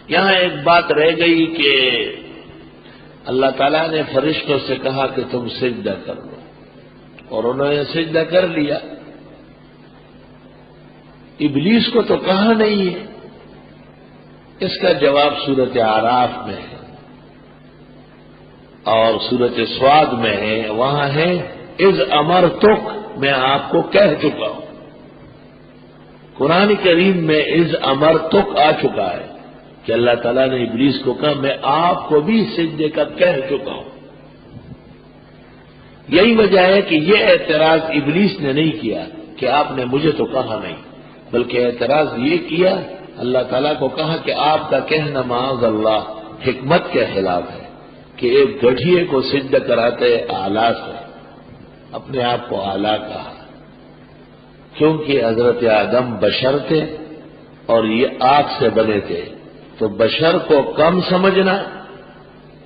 یہاں ایک بات رہ گئی کہ اللہ تعالیٰ نے فرشتوں سے کہا کہ تم سجدہ کر لو، اور انہوں نے سجدہ کر لیا۔ ابلیس کو تو کہا نہیں ہے۔ اس کا جواب سورۃ اعراف میں ہے اور سورۃ صاد میں ہے، وہاں ہے اذ امرتک، میں آپ کو کہہ چکا ہوں۔ قرآن کریم میں اذ امرتک آ چکا ہے کہ اللہ تعالیٰ نے ابلیس کو کہا میں آپ کو بھی سجدے کا کہہ چکا ہوں۔ یہی وجہ ہے کہ یہ اعتراض ابلیس نے نہیں کیا کہ آپ نے مجھے تو کہا نہیں، بلکہ اعتراض یہ کیا، اللہ تعالیٰ کو کہا کہ آپ کا کہنا معاذ اللہ حکمت کے خلاف ہے کہ ایک گدھیے کو سجدہ کراتے اعلیٰ سے، اپنے آپ کو اعلیٰ کہا، کیونکہ حضرت آدم بشر تھے اور یہ آگ سے بنے تھے، تو بشر کو کم سمجھنا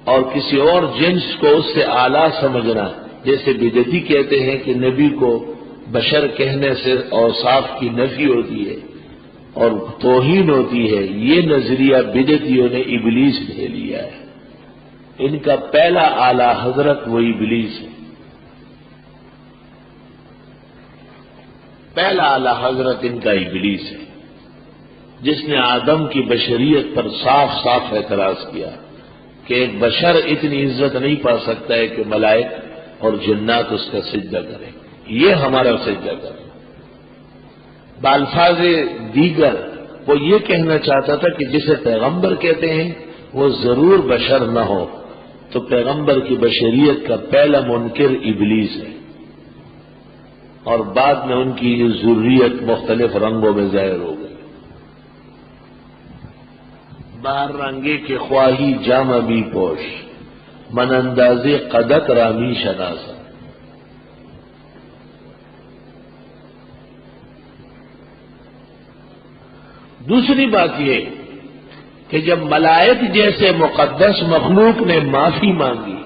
اور کسی اور جنس کو اس سے اعلیٰ سمجھنا، جیسے بدعتی کہتے ہیں کہ نبی کو بشر کہنے سے اوصاف کی نفی ہوتی ہے اور توہین ہوتی ہے، یہ نظریہ بدعتیوں نے ابلیس لے لیا ہے۔ ان کا پہلا اعلیٰ حضرت وہ ابلیس ہے، پہلا اعلیٰ حضرت ان کا ابلیس ہے، جس نے آدم کی بشریت پر صاف صاف اعتراض کیا کہ ایک بشر اتنی عزت نہیں پا سکتا ہے کہ ملائک اور جنات اس کا سجدہ کریں، یہ ہمارا سجدہ کریں۔ بالفاظ دیگر وہ یہ کہنا چاہتا تھا کہ جسے پیغمبر کہتے ہیں وہ ضرور بشر نہ ہو، تو پیغمبر کی بشریت کا پہلا منکر ابلیس ہے، اور بعد میں ان کی یہ ذریت مختلف رنگوں میں ظاہر ہو گئی۔ بہر رنگے کے خواہی جامہ بھی پوش، من اندازے قدک رامی شناسا۔ دوسری بات یہ کہ جب ملائک جیسے مقدس مخلوق نے معافی مانگی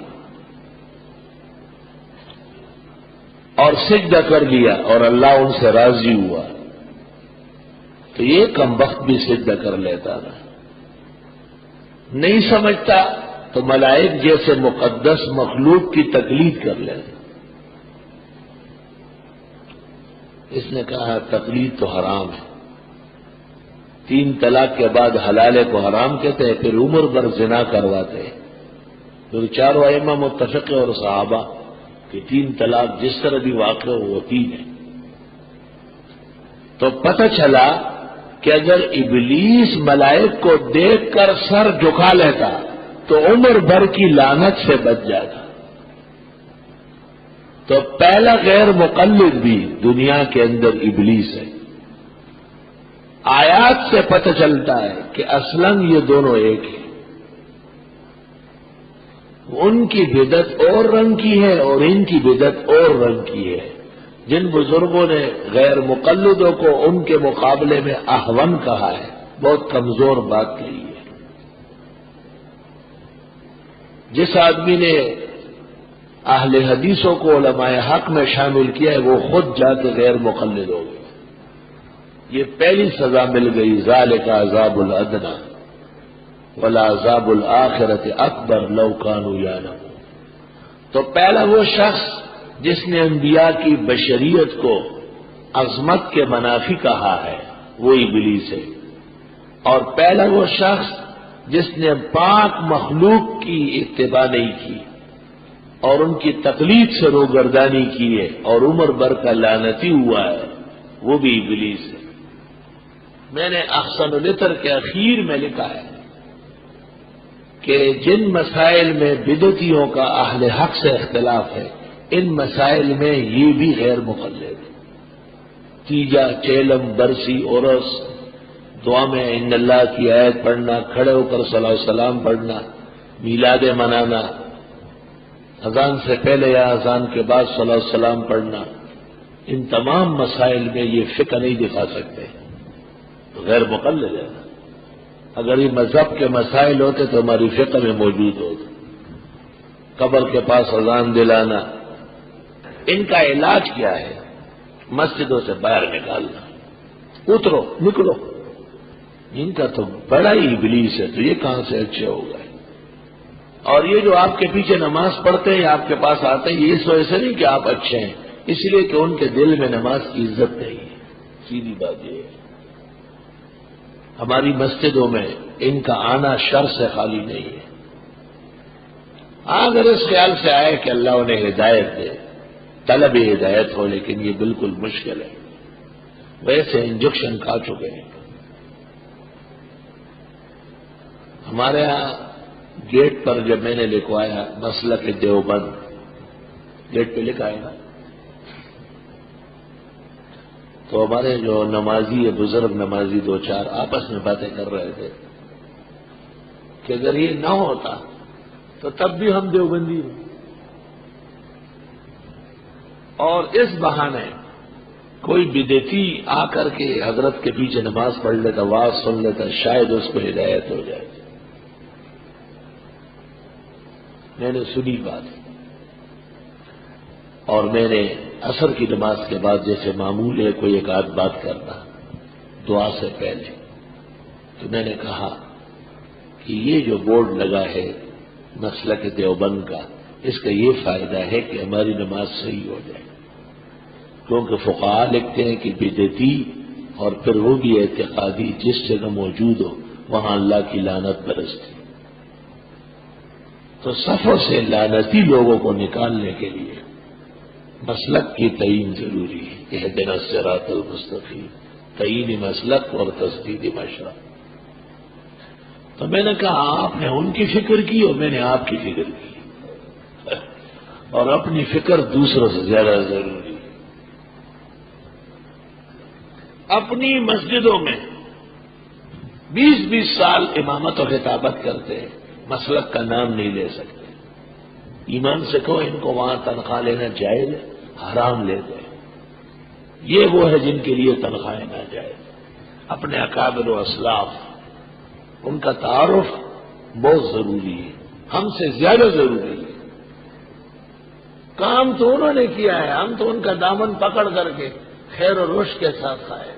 اور سجدہ کر لیا اور اللہ ان سے راضی ہوا، تو یہ کم وقت بھی سجدہ کر لیتا نا، نہیں سمجھتا تو ملائک جیسے مقدس مخلوق کی تقلید کر لیتا۔ اس نے کہا تقلید تو حرام ہے، 3 طلاق کے بعد حلالے کو حرام کہتے ہیں، پھر عمر بھر زنا کرواتے ہیں، پھر 4 ائمہ متفق اور صحابہ کہ 3 طلاق جس طرح بھی واقع ہو وہ 3 ہے۔ تو پتہ چلا کہ اگر ابلیس ملائک کو دیکھ کر سر جھکا لیتا تو عمر بھر کی لعنت سے بچ جاتا۔ تو پہلا غیر مقلد بھی دنیا کے اندر ابلیس ہے۔ آیات سے پتہ چلتا ہے کہ اصلاً یہ دونوں ایک ہیں، ان کی بدعت اور رنگ کی ہے اور ان کی بدعت اور رنگ کی ہے۔ جن بزرگوں نے غیر مقلدوں کو ان کے مقابلے میں احون کہا ہے، بہت کمزور بات کہی ہے۔ جس آدمی نے اہل حدیثوں کو علماء حق میں شامل کیا ہے وہ خود جا کے غیر مقلد ہو گئے، یہ پہلی سزا مل گئی، ذالک عذاب الادنی ولعذاب الآخرۃ اکبر لو کانوا یعلمون۔ تو پہلا وہ شخص جس نے انبیاء کی بشریت کو عظمت کے منافی کہا ہے وہ ابلیس ہے، اور پہلا وہ شخص جس نے پاک مخلوق کی اتباع نہیں کی اور ان کی تقلید سے روگردانی کی ہے اور عمر بھر کا لعنتی ہوا ہے، وہ بھی ابلیس ہے۔ میں نے احسن العطر کے اخیر میں لکھا ہے کہ جن مسائل میں بدعتیوں کا اہل حق سے اختلاف ہے، ان مسائل میں یہ بھی غیر مقلد ہے۔ تیجا، چیلم، برسی، عرس، دعا میں ان اللہ کی آیت پڑھنا، کھڑے ہو کر صلی اللہ علیہ وسلم پڑھنا، میلاد منانا، اذان سے پہلے یا اذان کے بعد صلی اللہ علیہ وسلم پڑھنا، ان تمام مسائل میں یہ فقہ نہیں دکھا سکتے، غیر مقلد ہے۔ اگر یہ مذہب کے مسائل ہوتے تو ہماری فقہ میں موجود ہوتے۔ قبر کے پاس اذان دلانا، ان کا علاج کیا ہے؟ مسجدوں سے باہر نکالنا، اترو، نکلو، ان کا تو بڑا ہی ابلیس ہے، تو یہ کہاں سے اچھے ہو گئے؟ اور یہ جو آپ کے پیچھے نماز پڑھتے ہیں، آپ کے پاس آتے ہیں، یہ اس وجہ سے نہیں کہ آپ اچھے ہیں، اس لیے کہ ان کے دل میں نماز کی عزت نہیں ہے۔ سیدھی بات یہ ہے۔ ہماری مسجدوں میں ان کا آنا شر سے خالی نہیں ہے۔ اگر اس خیال سے آئے کہ اللہ انہیں ہدایت دے، طلب ہدایت ہو، لیکن یہ بالکل مشکل ہے، ویسے انجیکشن کھا چکے ہیں۔ ہمارے ہاں گیٹ پر جب میں نے لکھوایا مسلک دیوبند، گیٹ پہ لکھا ہے نا، تو ہمارے جو نمازی بزرگ نمازی دو چار آپس میں باتیں کر رہے تھے کہ اگر یہ نہ ہوتا تو تب بھی ہم دیوبندی ہیں، اور اس بہانے کوئی بدعتی آ کر کے حضرت کے پیچھے نماز پڑھ لیتا، واز سن لیتا، شاید اس کو ہدایت ہو جائے۔ میں نے سنی بات، اور میں نے عصر کی نماز کے بعد جیسے معمول ہے کوئی ایک آدھ بات کرنا دعا سے پہلے، تو میں نے کہا کہ یہ جو بورڈ لگا ہے مسلک دیوبند کا، اس کا یہ فائدہ ہے کہ ہماری نماز صحیح ہو جائے، کیونکہ فقہاء لکھتے ہیں کہ بدعتی اور پھر وہ بھی اعتقادی جس جگہ موجود ہو وہاں اللہ کی لعنت برستی، تو صفوں سے لعنتی لوگوں کو نکالنے کے لیے مسلک کی تعین ضروری ہے۔ اہدنا الصراط المستقیم، تعین مسلک اور تسدید مشرع۔ تو میں نے کہا آپ نے ان کی فکر کی اور میں نے آپ کی فکر کی، اور اپنی فکر دوسروں سے زیادہ ضروری ہے۔ اپنی مسجدوں میں 20-20 سال امامت و خطابت کرتے ہیں، مسلک کا نام نہیں لے سکتے۔ ایمان سے کہو ان کو وہاں تنخواہ لینا جائز ہے، حرام لیتے ہیں۔ یہ وہ ہے جن کے لیے تنخواہیں ناجائز۔ اپنے اکابر و اسلاف ان کا تعارف بہت ضروری ہے، ہم سے زیادہ ضروری ہے۔ کام تو انہوں نے کیا ہے، ہم تو ان کا دامن پکڑ کر کے خیر و رشد کے ساتھ کھائے۔